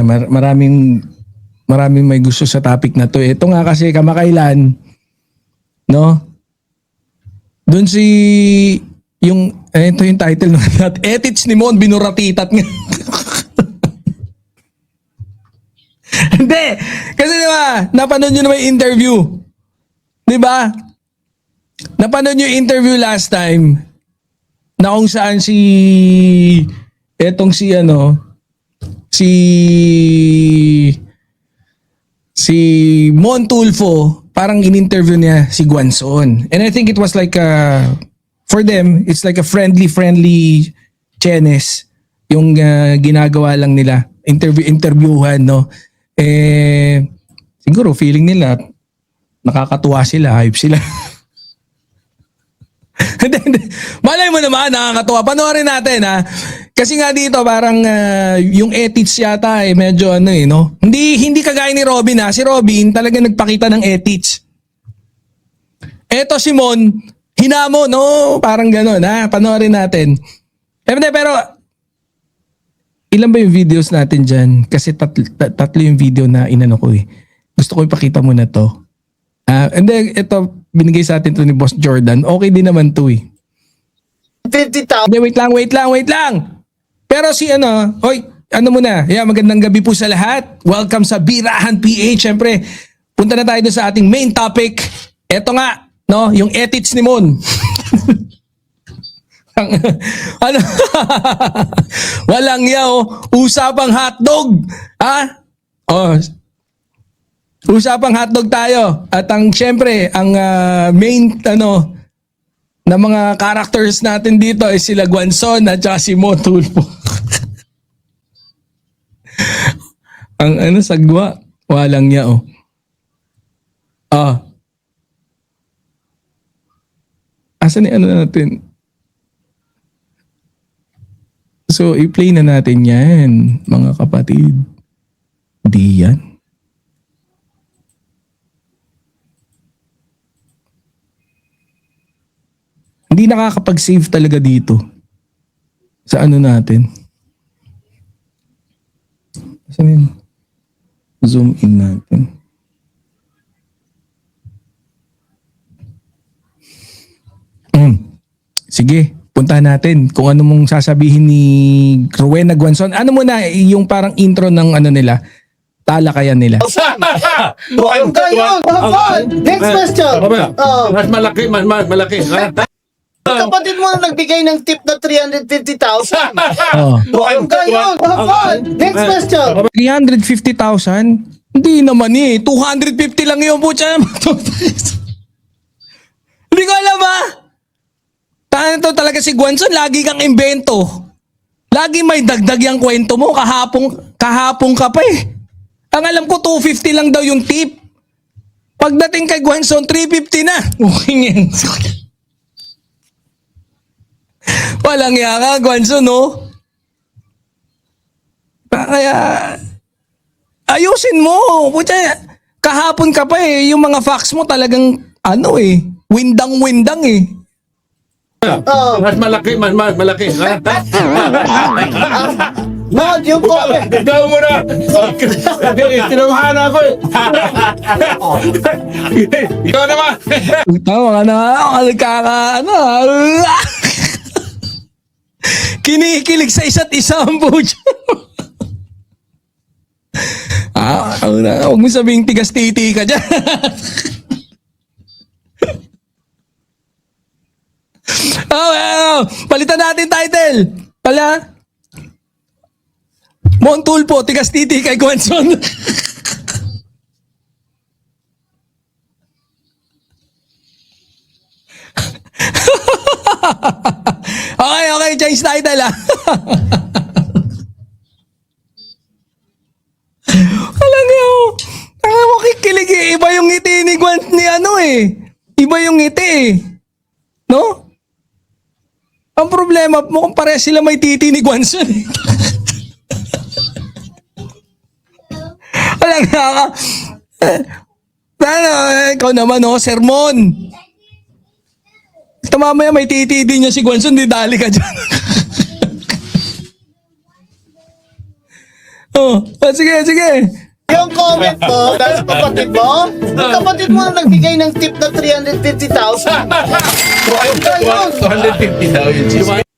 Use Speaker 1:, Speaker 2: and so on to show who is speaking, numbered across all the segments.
Speaker 1: maraming may gusto sa topic na to. Ito nga kasi kamakailan, no? Doon ito yung title no? Ethics ni Mon binuratitat nga. Hindi. Kasi diba, napanood nyo naman yung interview. Diba? Napanood nyo yung interview last time na kung saan si Mon Tulfo, parang in-interview niya si Guanzon. And I think it was like for them, it's like a friendly chenes yung ginagawa lang nila. Interviewhan, no? Siguro feeling nila nakakatuwa sila, hype sila. Hindi. Malay mo naman, nakakatuwa. Panoorin natin, ha? Kasi nga dito, parang yung ethics yata, medyo no? Hindi kagaya ni Robin, ha? Si Robin talaga nagpakita ng ethics. Eto si Mon, hinamo, no? Parang gano'n, ha? Panoorin natin. Pero, ilan ba yung videos natin dyan? Kasi tatlo yung video na inano ko eh. Gusto ko ipakita muna to. And then, ito, binigay sa atin to ni Boss Jordan. Okay din naman to eh.
Speaker 2: 50,000.
Speaker 1: Wait lang. Pero si muna. Yeah, magandang gabi po sa lahat. Welcome sa Birahan PH. Siyempre, punta na tayo doon sa ating main topic. Ito nga, no, yung ethics ni Mon. Walang usapang hotdog. Ha? Usapang hotdog tayo. At syempre, ang main na mga characters natin dito ay sila Guanzon at saka si Mon Tulfo. Ang sagwa, walang niya Asan natin? So, i-play na natin yan, mga kapatid. Di yan. Hindi nakakapag-save talaga dito. Sa natin. Saan yun? Zoom in natin. Sige, puntahan natin kung ano mong sasabihin ni Rowena Guanzon. Ano muna yung parang intro ng nila, talakayan nila.
Speaker 2: Next question.
Speaker 3: Mas malaki.
Speaker 2: Kapatid mo na nagbigay ng tip na 350,000. Next question.
Speaker 1: 350,000? Hindi naman 250 lang yun po siya. Hindi ko alam Tanto talaga si Guanzon, lagi kang imbento. Lagi may dagdag yung kwento mo, kahapon ka pa eh. Ang alam ko 250 lang daw yung tip. Pagdating kay Guanzon, 350 na. Okay yan. Walang yaka, Guanzon, no? Kaya, ayusin mo. Kahapon ka pa eh. Yung mga facts mo talagang, windang-windang eh.
Speaker 3: Mas malaki.
Speaker 2: Mod, yung comment.
Speaker 3: Ikaw mo na. Tinawahan ako eh. Ikaw naman.
Speaker 1: Tama ka na. Kinikilig sa isa't isa ang bujo. Huwag mo sabihing tigas-titi ka dyan. Palitan natin title. Mon Tulfo, tigas-titi kay Guanzon. Okay, change title Alam niyo, ako kikilig iba yung ngiti ni Iba yung ngiti No? Ang problema, mukhang pareha sila may titi ni Guanzon. Alam nga ikaw naman sermon. Ito mamaya may titi din niya si Guanzon, di dali ka dyan. Sige.
Speaker 2: Yung comment mo, dahil sa kapatid mo, yung kapatid mo na nagbigay ng tip na 350,000. Ayun.
Speaker 3: 250 daw yun.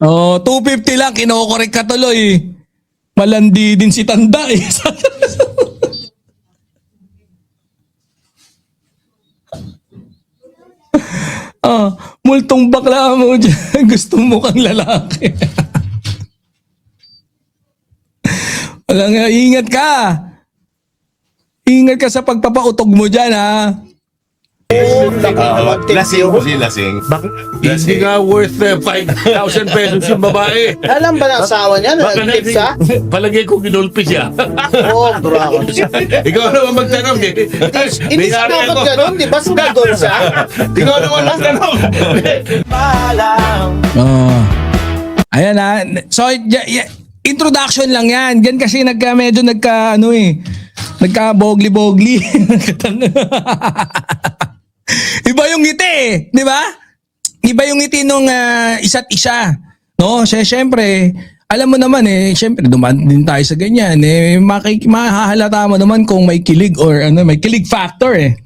Speaker 1: 250 lang, kinokorek ka tuloy. Malandi din si Tanda eh. Multong bakla mo dyan. Gusto mo kang lalaki. Wala nga, ingat ka. Ingat ka sa pagpapautog mo dyan, ha?
Speaker 4: Lasing po si Lasing.
Speaker 3: Hindi nga worth 5,000 pesos yung babae.
Speaker 2: Alam ba ng asawa niya na nag-tip siya?
Speaker 3: Palagay ko ginulpi siya.
Speaker 2: Oo, bravo.
Speaker 3: Ikaw naman magtanong eh.
Speaker 2: Hindi siya dapat ganun, di ba? Sumadol siya.
Speaker 3: Ikaw naman magtanong.
Speaker 1: Ayan, ha? So, introduction lang yan. Diyan kasi medyo nagka-bogli-bogli. Iba yung ngiti eh, di ba? Iba yung ngiti nung isa't isa. No? Siyempre, alam mo naman siyempre dumaan din tayo sa ganyan. Mahahalata mo naman kung may kilig or may kilig factor eh.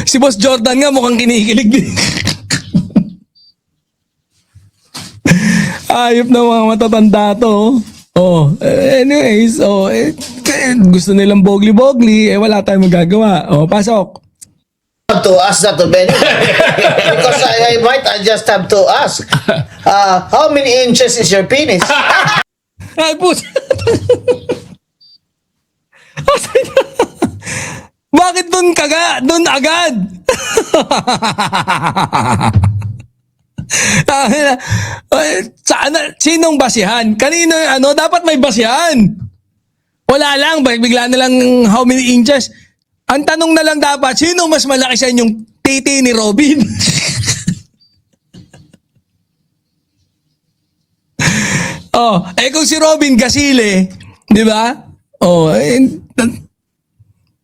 Speaker 1: Si Boss Jordan nga mukhang kinikilig din. Ayop na mga matatanda to. Anyways, gusto nilang bogli-bogli, wala tayong magagawa. Pasok.
Speaker 2: To ask that to Benny. Because I just have to ask. How many inches is your penis?
Speaker 1: Ay, puso. Bakit dun agad? Sinong basihan? Kanino dapat may basihan? Wala lang, bigla na lang how many inches. Ang tanong na lang dapat, sino mas malaki sa inyong titi ni Robin? Kung si Robin Gasile, di ba?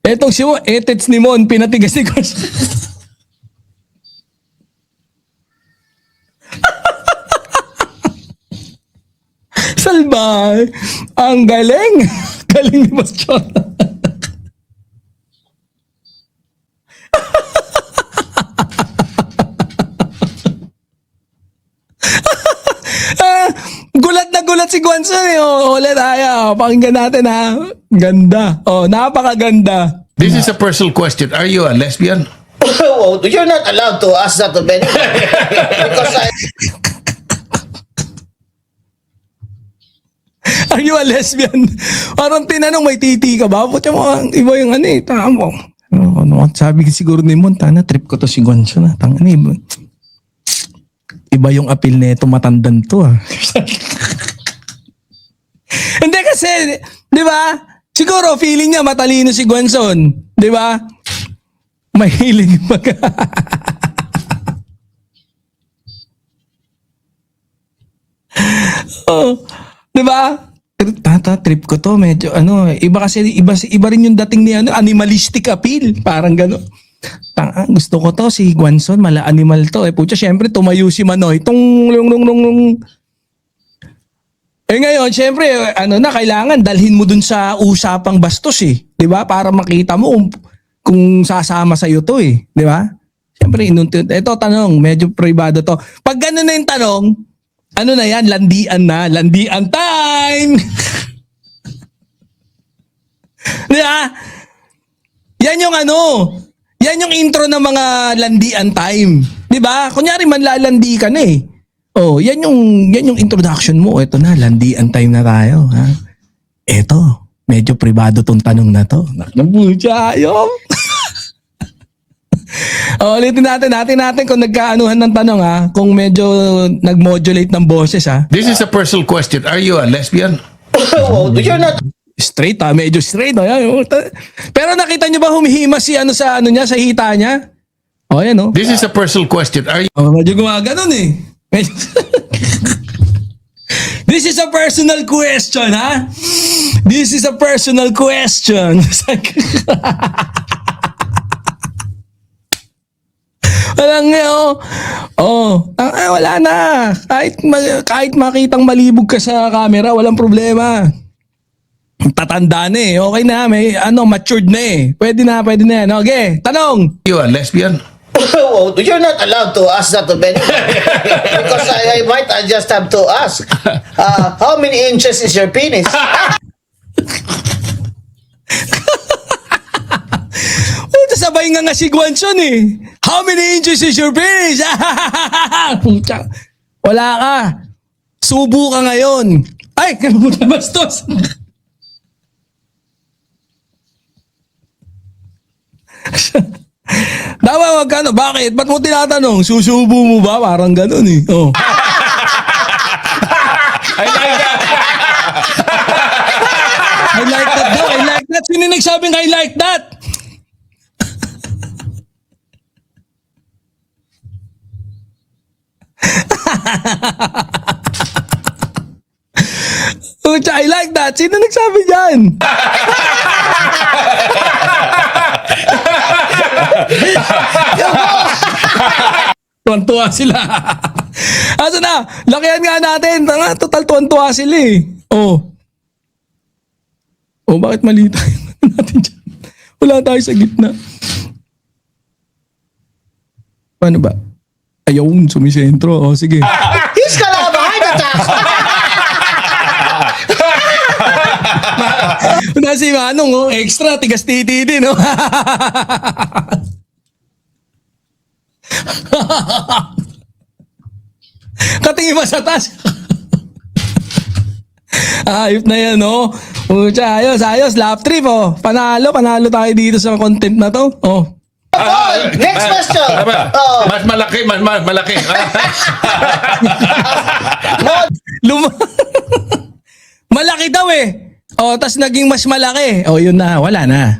Speaker 1: Etong si Etets ni Mon, pinatigas ni Gus. Salbay! Ang galing! Galing ni Boss John. Gulat na gulat si Gwanson eh. Ulit tayo. Pakinggan natin ha. Ganda. Napakaganda.
Speaker 3: This is a personal question. Are you a lesbian?
Speaker 2: Oh, you're not allowed to ask that to Benny. Because
Speaker 1: Are you a lesbian? Parang tinanong, may titi ka ba? Puti mo, iba yung tama. Sabi siguro ni Mon, trip ko to si Gwanson na. Iba yung appeal nito, matandan to Hindi kasi, di ba? Siguro feeling niya matalino si Gwanson, di ba? Mahilig di ba? Trip ko to, medyo iba kasi iba rin yung dating ni animalistic appeal, parang gano'n. Gusto ko to si Gwanson, mala animal to. Pucha, syempre tumayo si Manoy. Ngayon, syempre, kailangan dalhin mo dun sa usapang bastos eh. 'Di ba? Para makita mo kung sasama sa iyo to eh, 'di ba? Syempre, ito tanong, medyo privado to. Pag gano'n na yung tanong, na yan, landian na, landian time. Di ba? Yan yung yan yung intro ng mga landian time. 'Di ba? Kunyari manlalandi ka na eh. Yan yung introduction mo. Ito na, landian time na tayo, ha. Ito, medyo privado tong tanong na to. Nabucha, ayop. Ulitin natin kung nagkaanuhan ng tanong ha, kung medyo nag-modulate ng boses ha.
Speaker 3: This is a personal question. Are you a lesbian?
Speaker 2: oh, you're not.
Speaker 1: Straight ha, medyo straight ha. Pero nakita niyo ba humihima si sa niya, sa hita niya? Yan o.
Speaker 3: This is a personal question. Are you...
Speaker 1: Medyo gumaganon eh. This is a personal question ha. This is a personal question. Walang nga, oh. Oh, wala na. Kahit makitang malibog ka sa camera, walang problema. Tatanda na eh. Okay na, may matured na eh. Pwede na yan. Okay, tanong.
Speaker 3: You are lesbian?
Speaker 2: Oh, you're not allowed to ask that of anyone. Because I might just have to ask. How many inches is your penis?
Speaker 1: Sabay nga si Guanchon eh. How many inches is your penis? Pucha. Wala ka. Subo ka ngayon. Ay, puta bastos. Dawa, wag ka na. Bakit? Ba't mo tinatanong? Susubo mo ba? Parang ganun eh. Oh.
Speaker 3: I like that.
Speaker 1: I like that daw. I like that. Sino nagsabing I like that? Pucha, I like that. Sino nagsabi dyan? Tuwan-tuwa sila. Asa na? Lakihan nga natin. Total tuwan-tuwa sila eh. Oh. Oh, bakit mali tayo natin dyan? Wala tayo sa gitna. Paano ba? Ayaw, sumisentro. Oh, sige.
Speaker 2: He's kalabahan attack!
Speaker 1: Na si Manong, oh, extra, tigas titi din, oh. Katingin ba sa taas? Ayop na yan, oh. Pucha, ayos, lap trip, oh. Panalo tayo dito sa content na to, oh.
Speaker 2: Oh, next question! Oh,
Speaker 3: Mas malaki.
Speaker 1: Malaki daw eh. Oh, tas naging mas malaki. Oh, yun na, wala na.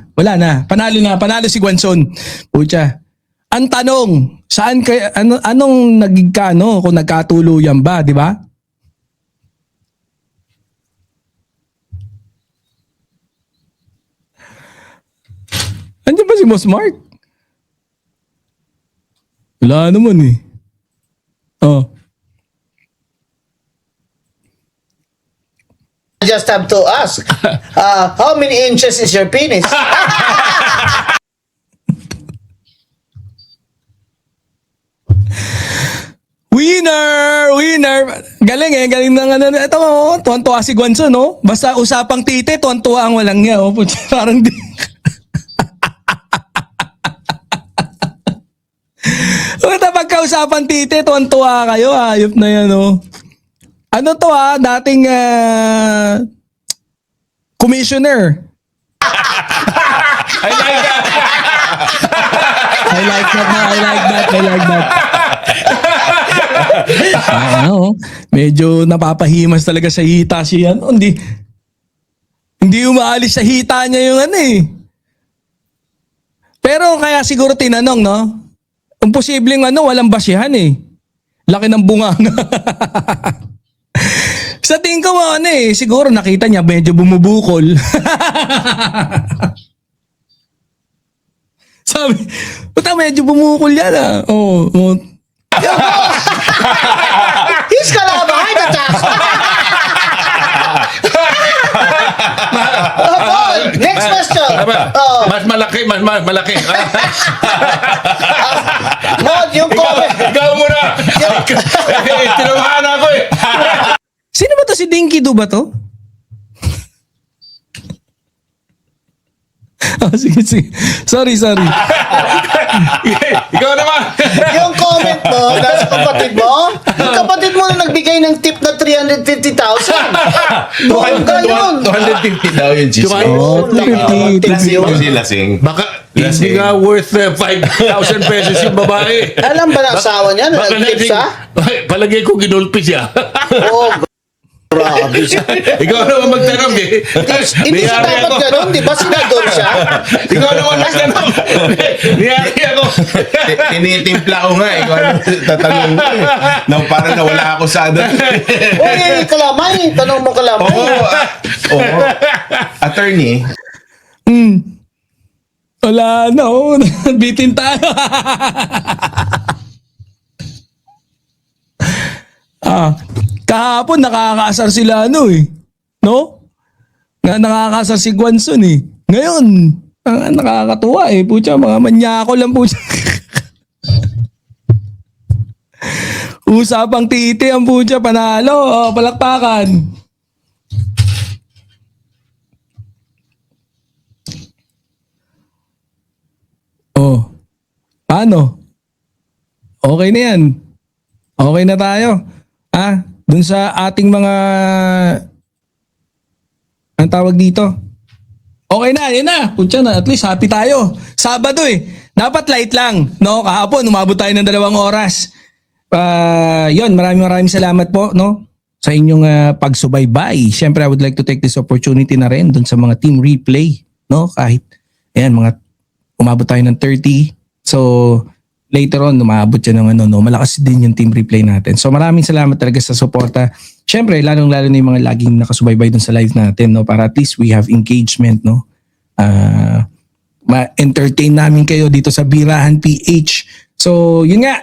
Speaker 1: Panalo si Guanzon. Pucha. Ang tanong, saan kaya anong naging kano kung nagkatuluyan ba, di ba? Andiyan ba si Boss Mark? Wala naman eh. Oh.
Speaker 2: I just have to ask. How many inches is your penis?
Speaker 1: Winner! Galing eh, galing ng ano. Ito, oh, tuwan-tuwa si Guanzon, no? Basta usapang tite, tuwan-tuwa ang walang niya, oh. Parang di... Basta pagka-usapan tite, tuwan-tuwa kayo, ayop na yan, oh. Ano to dating commissioner.
Speaker 3: I like that.
Speaker 1: I like that. Medyo napapahimas talaga sa hita siya. Hindi umaalis sa hita niya yung ano eh. Pero kaya siguro tinanong, no? Kung posibleng walang basihan eh. Laki ng bunganga. Sa tingin ko siguro nakita niya medyo bumubukol. Sabi, puta medyo bumukol yan ah. Oh.
Speaker 2: He's kalabahan attack! Oh, next question! Oh,
Speaker 3: Mas malaki.
Speaker 2: yung comment.
Speaker 3: Ikaw muna. Tinamahan ako eh.
Speaker 1: Sino ba to, si Dinky Do ba to? Oh, sige. Sorry.
Speaker 3: Ikaw naman.
Speaker 2: Yung comment mo, nasa kapatid mo, yung kapatid mo na nagbigay ng tip na 350,000. Buong ka yun.
Speaker 4: 250 daw yung chismis.
Speaker 1: Oh, 250.
Speaker 4: Kasi lasing.
Speaker 3: Baka hindi nga worth 5,000 pesos yung babae.
Speaker 2: Alam ba na asawa niya na nag-tip siya?
Speaker 3: Palagay ko ginulpi siya.
Speaker 2: Oh, grabe siya.
Speaker 3: Ikaw naman magtanong eh.
Speaker 2: Hindi siya
Speaker 3: Niyari
Speaker 2: dapat
Speaker 3: ako.
Speaker 2: ganun, di ba? Sinador siya.
Speaker 3: Ikaw naman magtanong. Niyari ako.
Speaker 4: Tinitimpla ko nga eh. Kung ano tatanong ko eh. Parang nawala ako sa ano.
Speaker 2: Uy, kalamay. Tanong mo kalamay.
Speaker 4: Oo. Attorney.
Speaker 1: Wala na, oh. Bitin tayo. Kahapon nakakaasar sila no? Nakakaasar si Guanzon Ngayon, nakakatuwa Pucha, mga manyako lang po. Usapang titi ang pucha, panalo. Palakpakan. Paano? Okay na yan. Okay na tayo. Dun sa ating mga ang tawag dito. Okay na, yun na. Pucha na, at least happy tayo. Sabado Dapat light lang, no? Kahapon, umabot tayo ng 2 oras. Yun, maraming salamat po, no? Sa inyong pagsubaybay. Siyempre, I would like to take this opportunity na rin dun sa mga team replay, no? Kahit, umabot tayo ng 30. So, later on, umabot yan ng malakas din yung team replay natin. So, maraming salamat talaga sa suporta. Siyempre, lalong-lalo na yung mga laging nakasubaybay dun sa live natin, no? Para at least we have engagement, no? Ma-entertain namin kayo dito sa Birahan PH. So, yun nga.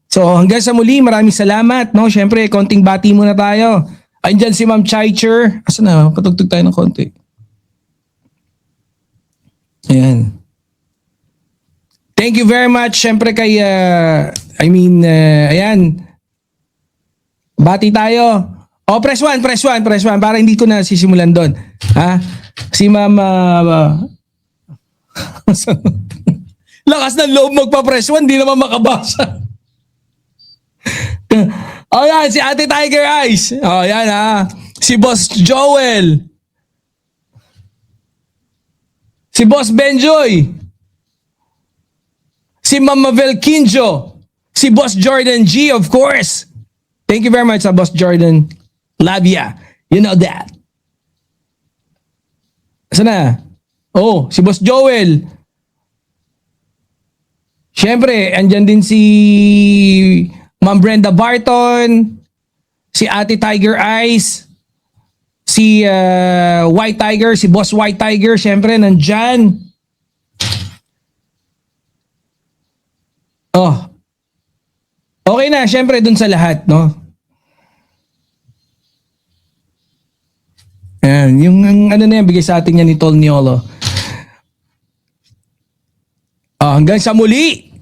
Speaker 1: So, hanggang sa muli, maraming salamat, no? Siyempre, konting bati muna tayo. Andyan si Ma'am Chaicher. Asa na? Patugtog tayo ng konti. Ayan. Thank you very much. Siyempre kay, ayan. Bati tayo. Press 1 para hindi ko na sisimulan doon. Si Ma'am, lakas ng loob magpa-press 1, di naman makabasa. Yan, si Ate Tiger Eyes. Yan Si Boss Joel. Si Boss Benjoy. Si Mama Velkinjo. Si Boss Jordan G, of course. Thank you very much, Boss Jordan. Love ya. You know that. Saan na? Si Boss Joel. Siyempre, andyan din si Ma'am Brenda Barton, si Ate Tiger Eyes, si White Tiger, si Boss White Tiger, siyempre, nandyan. Okay na, siyempre, dun sa lahat, no? Ayan, yung na yan, bigay sa atin yan ni Tol Niolo. Hanggang sa muli.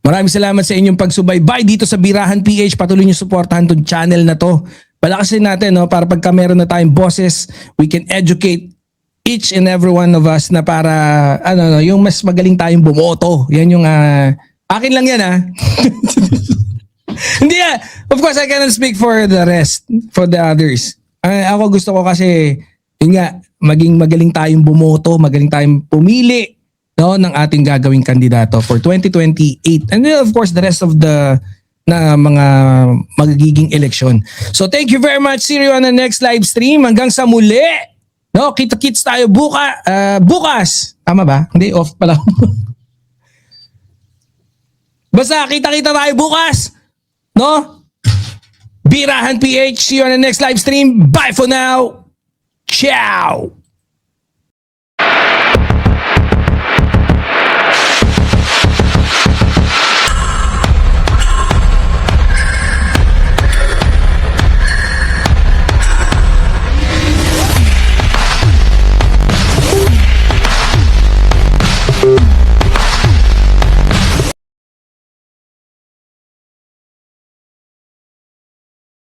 Speaker 1: Maraming salamat sa inyong pagsubaybay dito sa Birahan PH. Patuloy niyo suportahan tong channel na to. Palakasin natin, no? Para pagka meron na tayong bosses, we can educate each and every one of us na para, yung mas magaling tayong bumoto. Yan yung, akin lang yan, Hindi of course, I cannot speak for the rest, for the others. Ako gusto ko kasi, yun nga, maging magaling tayong bumoto, magaling tayong pumili, no, ng ating gagawing kandidato for 2028. And then of course, the rest of the mga magiging eleksyon. So thank you very much. See you on the next live stream. Hanggang sa muli. No, kita-kits tayo bukas. Tama ba? Hindi, off pala. Basta kita-kita tayo bukas. No? Birahan PH. See you on the next live stream. Bye for now. Ciao.